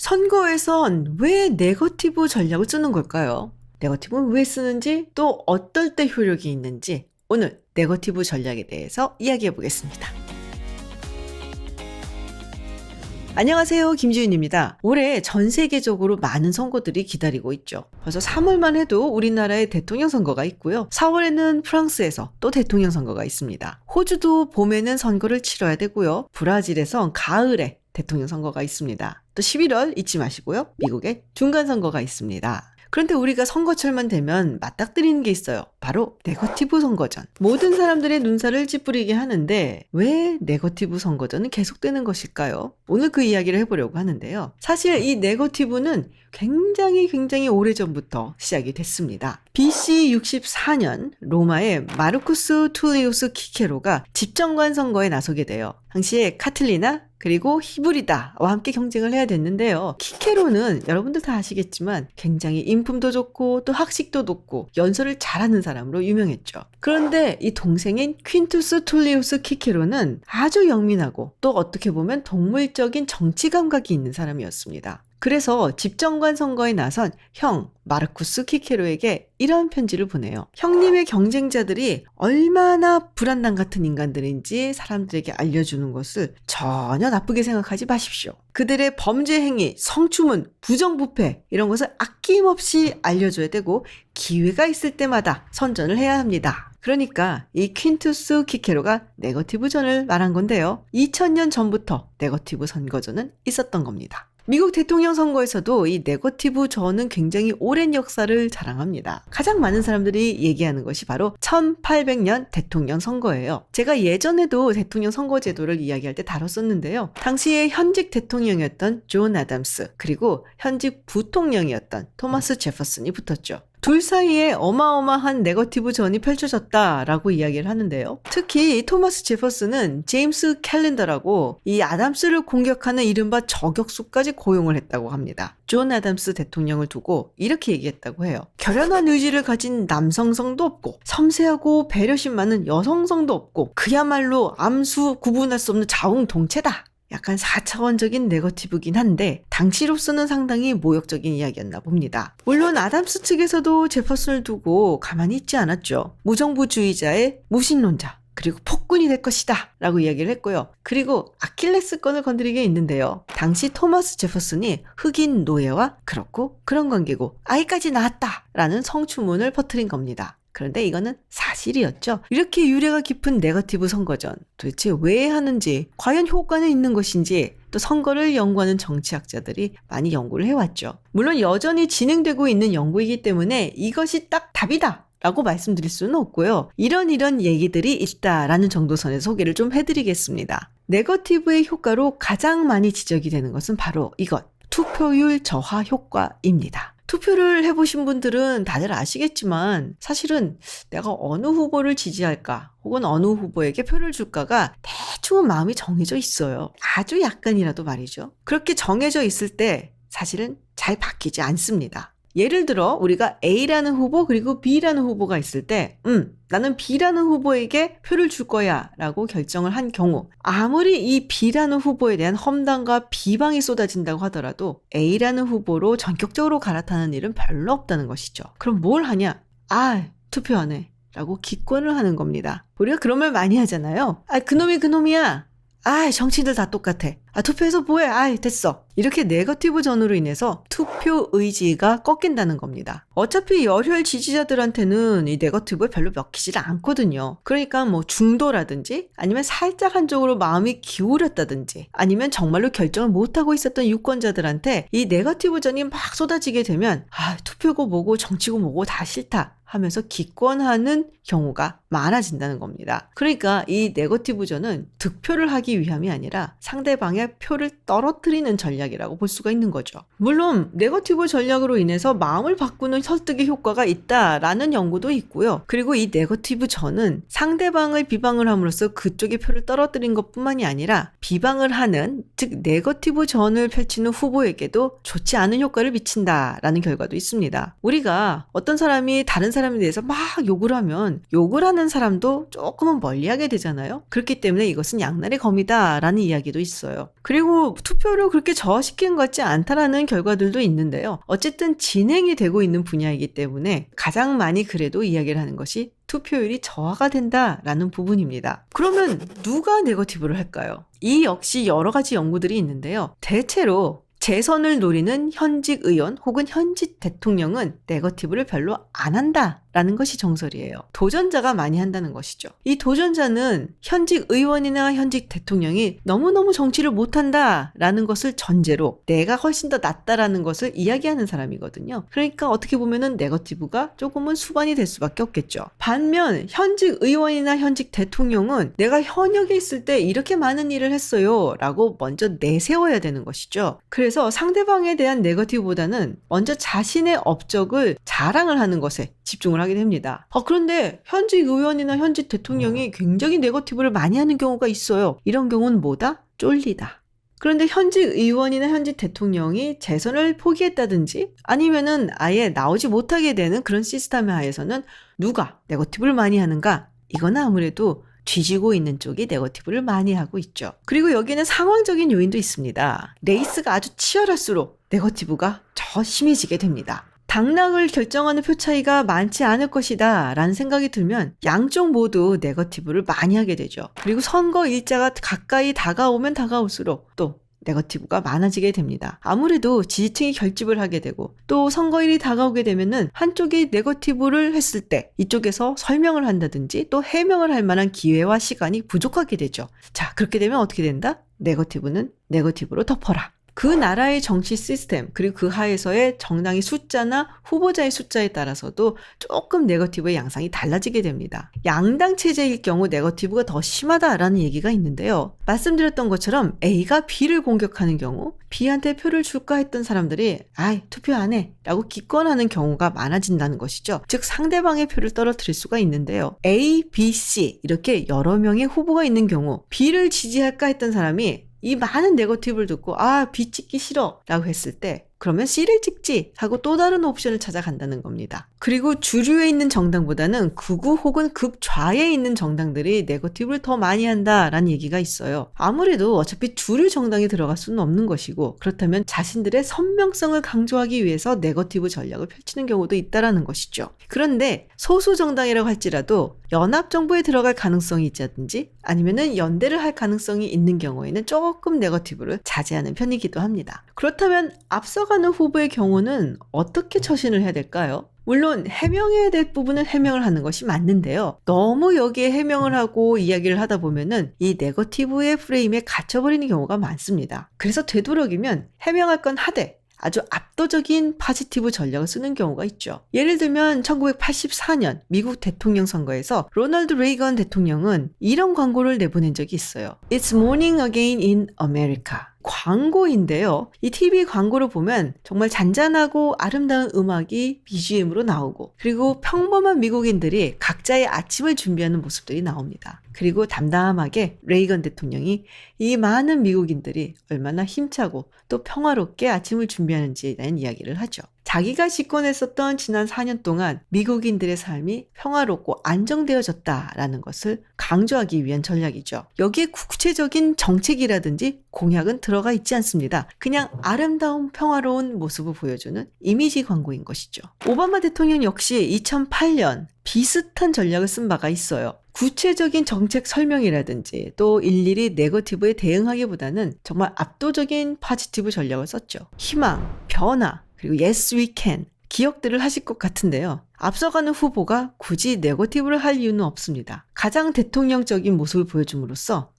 선거에선 왜 네거티브 전략을 쓰는 걸까요? 네거티브는 왜 쓰는지, 또 어떨 때 효력이 있는지 오늘 네거티브 전략에 대해서 이야기해 보겠습니다. 안녕하세요, 김지윤입니다. 올해 전 세계적으로 많은 선거들이 기다리고 있죠. 벌써 3월만 해도 우리나라에 대통령 선거가 있고요. 4월에는 프랑스에서 또 대통령 선거가 있습니다. 호주도 봄에는 선거를 치러야 되고요. 브라질에선 가을에 대통령 선거가 있습니다. 또 11월 잊지 마시고요. 미국에 중간 선거가 있습니다. 그런데 우리가 선거철만 되면 맞닥뜨리는 게 있어요. 바로 네거티브 선거전. 모든 사람들의 눈살을 찌푸리게 하는데 왜 네거티브 선거전은 계속되는 것일까요? 오늘 그 이야기를 해보려고 하는데요. 사실 이 네거티브는 굉장히 오래전부터 시작이 됐습니다. BC 64년 로마의 마르쿠스 투리우스 키케로가 집정관 선거에 나서게 돼요. 당시에 카틀리나 그리고 히브리다와 함께 경쟁을 해야 됐는데요. 키케로는 여러분들 다 아시겠지만 굉장히 인품도 좋고 또 학식도 높고 연설을 잘하는 사람으로 유명했죠. 그런데 이 동생인 퀸투스 툴리우스 키케로는 아주 영민하고 또 어떻게 보면 동물적인 정치 감각이 있는 사람이었습니다. 그래서 집정관 선거에 나선 형 마르쿠스 키케로에게 이런 편지를 보내요. 형님의 경쟁자들이 얼마나 불안당 같은 인간들인지 사람들에게 알려주는 것을 전혀 나쁘게 생각하지 마십시오. 그들의 범죄 행위, 성추문, 부정부패 이런 것을 아낌없이 알려줘야 되고 기회가 있을 때마다 선전을 해야 합니다. 그러니까 이 퀸투스 키케로가 네거티브전을 말한 건데요. 2000년 전부터 네거티브 선거전은 있었던 겁니다. 미국 대통령 선거에서도 이 네거티브 전은 굉장히 오랜 역사를 자랑합니다. 가장 많은 사람들이 얘기하는 것이 바로 1800년 대통령 선거예요. 제가 예전에도 대통령 선거 제도를 이야기할 때 다뤘었는데요. 당시에 현직 대통령이었던 존 아담스 그리고 현직 부통령이었던 토마스 제퍼슨이 붙었죠. 둘 사이에 어마어마한 네거티브 전이 펼쳐졌다라고 이야기를 하는데요. 특히 토마스 제퍼슨은 제임스 캘린더라고 이 아담스를 공격하는 이른바 저격수까지 고용을 했다고 합니다. 존 아담스 대통령을 두고 이렇게 얘기했다고 해요. 결연한 의지를 가진 남성성도 없고 섬세하고 배려심 많은 여성성도 없고 그야말로 암수 구분할 수 없는 자웅동체다. 약간 4차원적인 네거티브긴 한데 당시로서는 상당히 모욕적인 이야기였나 봅니다. 물론 아담스 측에서도 제퍼슨을 두고 가만히 있지 않았죠. 무정부주의자의 무신론자 그리고 폭군이 될 것이다 라고 이야기를 했고요. 그리고 아킬레스건을 건드리게 있는데요. 당시 토마스 제퍼슨이 흑인 노예와 그렇고 그런 관계고 아이까지 낳았다 라는 성추문을 퍼뜨린 겁니다. 그런데 이거는 사실이었죠. 이렇게 유래가 깊은 네거티브 선거전 도대체 왜 하는지 과연 효과는 있는 것인지 또 선거를 연구하는 정치학자들이 많이 연구를 해왔죠. 물론 여전히 진행되고 있는 연구이기 때문에 이것이 딱 답이다 라고 말씀드릴 수는 없고요. 이런 얘기들이 있다라는 정도 선에서 소개를 좀 해드리겠습니다. 네거티브의 효과로 가장 많이 지적이 되는 것은 바로 이것, 투표율 저하 효과입니다. 투표를 해보신 분들은 다들 아시겠지만 사실은 내가 어느 후보를 지지할까 혹은 어느 후보에게 표를 줄까가 대충은 마음이 정해져 있어요. 아주 약간이라도 말이죠. 그렇게 정해져 있을 때 사실은 잘 바뀌지 않습니다. 예를 들어 우리가 A라는 후보 그리고 B라는 후보가 있을 때 나는 B라는 후보에게 표를 줄 거야 라고 결정을 한 경우 아무리 이 B라는 후보에 대한 험담과 비방이 쏟아진다고 하더라도 A라는 후보로 전격적으로 갈아타는 일은 별로 없다는 것이죠. 그럼 뭘 하냐? 투표 안 해 라고 기권을 하는 겁니다. 우리가 그런 말 많이 하잖아요. 그놈이 그놈이야. 정치인들 다 똑같아. 투표해서 뭐해? 됐어. 이렇게 네거티브 전으로 인해서 투표 의지가 꺾인다는 겁니다. 어차피 열혈 지지자들한테는 이 네거티브에 별로 먹히질 않거든요. 그러니까 뭐 중도라든지 아니면 살짝 한쪽으로 마음이 기울였다든지 아니면 정말로 결정을 못하고 있었던 유권자들한테 이 네거티브 전이 막 쏟아지게 되면 투표고 뭐고 정치고 뭐고 다 싫다 하면서 기권하는 경우가 많아진다는 겁니다. 그러니까 이 네거티브 전은 득표를 하기 위함이 아니라 상대방의 표를 떨어뜨리는 전략이라고 볼 수가 있는 거죠. 물론 네거티브 전략으로 인해서 마음을 바꾸는 설득의 효과가 있다라는 연구도 있고요. 그리고 이 네거티브 전은 상대방을 비방을 함으로써 그쪽의 표를 떨어뜨린 것뿐만이 아니라 비방을 하는 즉 네거티브 전을 펼치는 후보에게도 좋지 않은 효과를 미친다라는 결과도 있습니다. 우리가 어떤 사람이 다른 사람에 대해서 막 욕을 하면 욕을 하는 사람도 조금은 멀리하게 되잖아요. 그렇기 때문에 이것은 양날의 검이다라는 이야기도 있어요. 그리고 투표를 그렇게 저하시킨 것 같지 않다라는 결과들도 있는데요. 어쨌든 진행이 되고 있는 분야이기 때문에 가장 많이 그래도 이야기를 하는 것이 투표율이 저하가 된다라는 부분입니다. 그러면 누가 네거티브를 할까요? 이 역시 여러 가지 연구들이 있는데요. 대체로 재선을 노리는 현직 의원 혹은 현직 대통령은 네거티브를 별로 안 한다라는 것이 정설이에요. 도전자가 많이 한다는 것이죠. 이 도전자는 현직 의원이나 현직 대통령이 너무너무 정치를 못한다라는 것을 전제로 내가 훨씬 더 낫다라는 것을 이야기하는 사람이거든요. 그러니까 어떻게 보면은 네거티브가 조금은 수반이 될 수밖에 없겠죠. 반면 현직 의원이나 현직 대통령은 내가 현역에 있을 때 이렇게 많은 일을 했어요 라고 먼저 내세워야 되는 것이죠. 그래서 상대방에 대한 네거티브보다는 먼저 자신의 업적을 자랑을 하는 것에 집중을 하게 됩니다. 그런데 현직 의원이나 현직 대통령이 굉장히 네거티브를 많이 하는 경우가 있어요. 이런 경우는 뭐다? 쫄리다. 그런데 현직 의원이나 현직 대통령이 재선을 포기했다든지 아니면은 아예 나오지 못하게 되는 그런 시스템 하에서는 누가 네거티브를 많이 하는가? 이거는 아무래도 뒤지고 있는 쪽이 네거티브를 많이 하고 있죠. 그리고 여기는 상황적인 요인도 있습니다. 레이스가 아주 치열할수록 네거티브가 더 심해지게 됩니다. 당락을 결정하는 표 차이가 많지 않을 것이다 라는 생각이 들면 양쪽 모두 네거티브를 많이 하게 되죠. 그리고 선거 일자가 가까이 다가오면 다가올수록 또 네거티브가 많아지게 됩니다. 아무래도 지지층이 결집을 하게 되고 또 선거일이 다가오게 되면은 한쪽이 네거티브를 했을 때 이쪽에서 설명을 한다든지 또 해명을 할 만한 기회와 시간이 부족하게 되죠. 자, 그렇게 되면 어떻게 된다? 네거티브는 네거티브로 덮어라. 그 나라의 정치 시스템 그리고 그 하에서의 정당의 숫자나 후보자의 숫자에 따라서도 조금 네거티브의 양상이 달라지게 됩니다. 양당 체제일 경우 네거티브가 더 심하다라는 얘기가 있는데요. 말씀드렸던 것처럼 A가 B를 공격하는 경우 B한테 표를 줄까 했던 사람들이 투표 안 해 라고 기권하는 경우가 많아진다는 것이죠. 즉 상대방의 표를 떨어뜨릴 수가 있는데요. A, B, C 이렇게 여러 명의 후보가 있는 경우 B를 지지할까 했던 사람이 이 많은 네거티브를 듣고 B 찍기 싫어 라고 했을 때 그러면 C를 찍지 하고 또 다른 옵션을 찾아간다는 겁니다. 그리고 주류에 있는 정당보다는 극우 혹은 극좌에 있는 정당들이 네거티브를 더 많이 한다라는 얘기가 있어요. 아무래도 어차피 주류 정당이 들어갈 수는 없는 것이고 그렇다면 자신들의 선명성을 강조하기 위해서 네거티브 전략을 펼치는 경우도 있다라는 것이죠. 그런데 소수 정당이라고 할지라도 연합정부에 들어갈 가능성이 있다든지 아니면은 연대를 할 가능성이 있는 경우에는 조금 네거티브를 자제하는 편이기도 합니다. 그렇다면 앞서가는 후보의 경우는 어떻게 처신을 해야 될까요? 물론 해명해야 될 부분은 해명을 하는 것이 맞는데요. 너무 여기에 해명을 하고 이야기를 하다 보면은 이 네거티브의 프레임에 갇혀버리는 경우가 많습니다. 그래서 되도록이면 해명할 건 하되 아주 압도적인 포지티브 전략을 쓰는 경우가 있죠. 예를 들면 1984년 미국 대통령 선거에서 로널드 레이건 대통령은 이런 광고를 내보낸 적이 있어요. It's morning again in America. 광고인데요. 이 TV 광고를 보면 정말 잔잔하고 아름다운 음악이 BGM으로 나오고 그리고 평범한 미국인들이 각자의 아침을 준비하는 모습들이 나옵니다. 그리고 담담하게 레이건 대통령이 이 많은 미국인들이 얼마나 힘차고 또 평화롭게 아침을 준비하는지에 대한 이야기를 하죠. 자기가 집권했었던 지난 4년 동안 미국인들의 삶이 평화롭고 안정되어졌다라는 것을 강조하기 위한 전략이죠. 여기에 구체적인 정책이라든지 공약은 들어가 있지 않습니다. 그냥 아름다운 평화로운 모습을 보여주는 이미지 광고인 것이죠. 오바마 대통령 역시 2008년 비슷한 전략을 쓴 바가 있어요. 구체적인 정책 설명이라든지 또 일일이 네거티브에 대응하기보다는 정말 압도적인 포지티브 전략을 썼죠. 희망, 변화, 그리고 yes we can 기억들을 하실 것 같은데요. 앞서가는 후보가 굳이 네거티브를 할 이유는 없습니다. 가장 대통령적인 모습을 보여줌으로써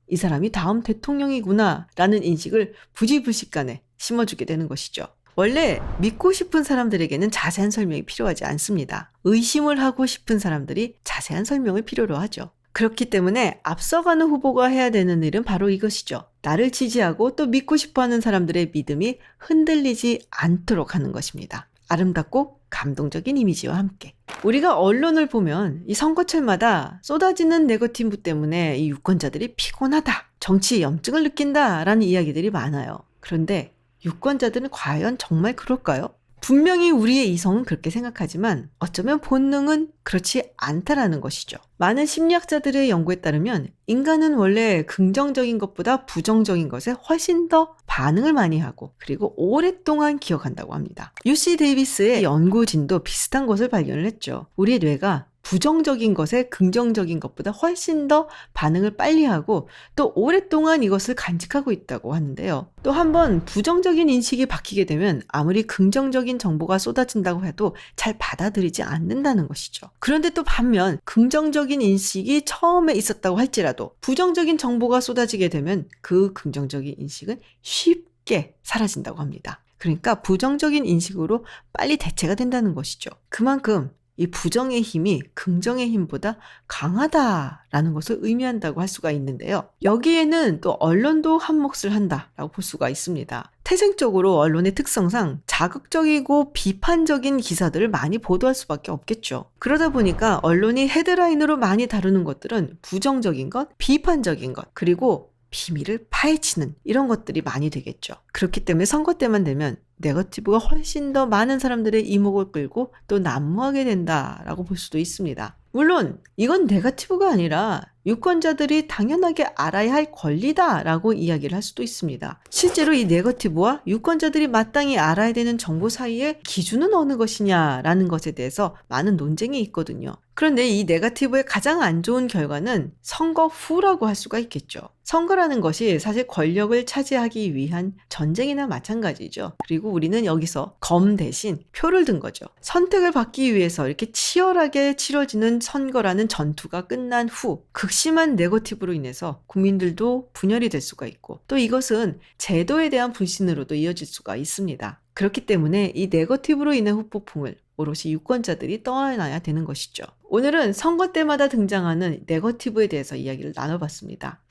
이 사람이 다음 대통령이구나 라는 인식을 부지불식간에 심어주게 되는 것이죠. 원래 믿고 싶은 사람들에게는 자세한 설명이 필요하지 않습니다. 의심을 하고 싶은 사람들이 자세한 설명을 필요로 하죠. 그렇기 때문에 앞서가는 후보가 해야 되는 일은 바로 이것이죠. 나를 지지하고 또 믿고 싶어하는 사람들의 믿음이 흔들리지 않도록 하는 것입니다. 아름답고 감동적인 이미지와 함께. 우리가 언론을 보면 이 선거철마다 쏟아지는 네거티브 때문에 이 유권자들이 피곤하다, 정치에 염증을 느낀다라는 이야기들이 많아요. 그런데 유권자들은 과연 정말 그럴까요? 분명히 우리의 이성은 그렇게 생각하지만 어쩌면 본능은 그렇지 않다라는 것이죠. 많은 심리학자들의 연구에 따르면 인간은 원래 긍정적인 것보다 부정적인 것에 훨씬 더 반응을 많이 하고 그리고 오랫동안 기억한다고 합니다. UC 데이비스의 연구진도 비슷한 것을 발견을 했죠. 우리의 뇌가 부정적인 것에 긍정적인 것보다 훨씬 더 반응을 빨리 하고 또 오랫동안 이것을 간직하고 있다고 하는데요. 또 한번 부정적인 인식이 바뀌게 되면 아무리 긍정적인 정보가 쏟아진다고 해도 잘 받아들이지 않는다는 것이죠. 그런데 또 반면 긍정적인 인식이 처음에 있었다고 할지라도 부정적인 정보가 쏟아지게 되면 그 긍정적인 인식은 쉽게 사라진다고 합니다. 그러니까 부정적인 인식으로 빨리 대체가 된다는 것이죠. 그만큼 이 부정의 힘이 긍정의 힘보다 강하다라는 것을 의미한다고 할 수가 있는데요. 여기에는 또 언론도 한 몫을 한다라고 볼 수가 있습니다. 태생적으로 언론의 특성상 자극적이고 비판적인 기사들을 많이 보도할 수밖에 없겠죠. 그러다 보니까 언론이 헤드라인으로 많이 다루는 것들은 부정적인 것, 비판적인 것, 그리고 비밀을 파헤치는 이런 것들이 많이 되겠죠. 그렇기 때문에 선거 때만 되면 네거티브가 훨씬 더 많은 사람들의 이목을 끌고 또 난무하게 된다라고 볼 수도 있습니다. 물론 이건 네거티브가 아니라 유권자들이 당연하게 알아야 할 권리다라고 이야기를 할 수도 있습니다. 실제로 이 네거티브와 유권자들이 마땅히 알아야 되는 정보 사이의 기준은 어느 것이냐라는 것에 대해서 많은 논쟁이 있거든요. 그런데 이 네거티브의 가장 안 좋은 결과는 선거 후라고 할 수가 있겠죠. 선거라는 것이 사실 권력을 차지하기 위한 전쟁이나 마찬가지죠. 그리고 우리는 여기서 검 대신 표를 든 거죠. 선택을 받기 위해서 이렇게 치열하게 치러지는 선거라는 전투가 끝난 후 극심한 네거티브로 인해서 국민들도 분열이 될 수가 있고 또 이것은 제도에 대한 불신으로도 이어질 수가 있습니다. 그렇기 때문에 이 네거티브로 인한 후폭풍을 오롯이 유권자들이 떠안아야 되는 것이죠. 오늘은 선거 때마다 등장하는 네거티브에 대해서 이야기를 나눠봤습니다.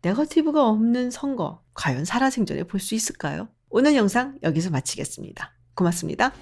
네거티브가 없는 선거, 과연 살아생전에 볼 수 있을까요? 오늘 영상 여기서 마치겠습니다. 고맙습니다.